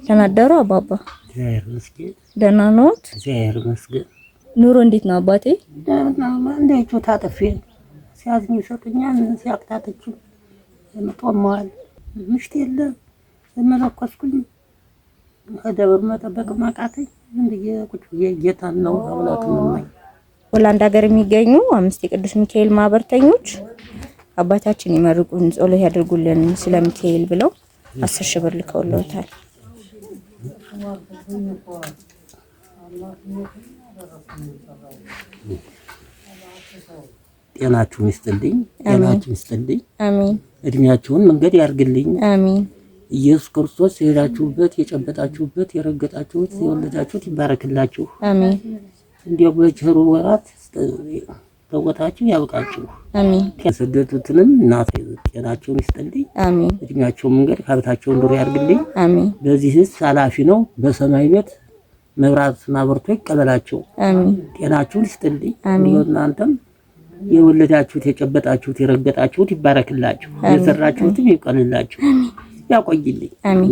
ተናደሩ አባባ እግዚአብሔር ይመስገን ደህና ነዎት? እግዚአብሔር ይመስገን። ኑሮ እንዴት ነው አባቴ? እንዴት ታጥፌ ሲያዝኝ ይሰጡኛል ሲያቅታትች ጦመዋል። ምሽት የለ መለኮስኩኝ ከደብር መጠበቅ ማቃተኝ እንዴ ቁጭ ጌታን ነው አብላት ነው። ሆላንድ ሀገር የሚገኙ 5 የቅዱስ ሚካኤል ማህበርተኞች አባታችን ይመርቁን ጸሎት ያድርጉልን ስለ ሚካኤል ብለው 10,000 ብር ልከውልዎታል። ጤናችሁን ይስጥልኝ፣ ጤናችሁን ይስጥልኝ። አሜን። እድሜያችሁን መንገድ ያርግልኝ። አሜን። ኢየሱስ ክርስቶስ የሄዳችሁበት የጨበጣችሁበት የረገጣችሁት የወለዳችሁት ይባረክላችሁ። አሜን። እንዲያው በቸሩ ወራት ተወታችሁ ያብቃችሁ። አሜን። ተሰደዱትንም እናት ጤናችሁን ይስጥልኝ። አሜን። እድሜያችሁን መንገድ ሀብታችሁን ኑሮ ያርግልኝ። አሜን። በዚህስ ኃላፊ ነው በሰማይ ቤት መብራት ማብርቶ ይቀበላችሁ። አሜን። ጤናችሁን ይስጥልኝ። እንዲሁ እናንተም የወለዳችሁት የጨበጣችሁት የረገጣችሁት ይባረክላችሁ። የሰራችሁትም ይቀልላችሁ ያቆይልኝ። አሜን።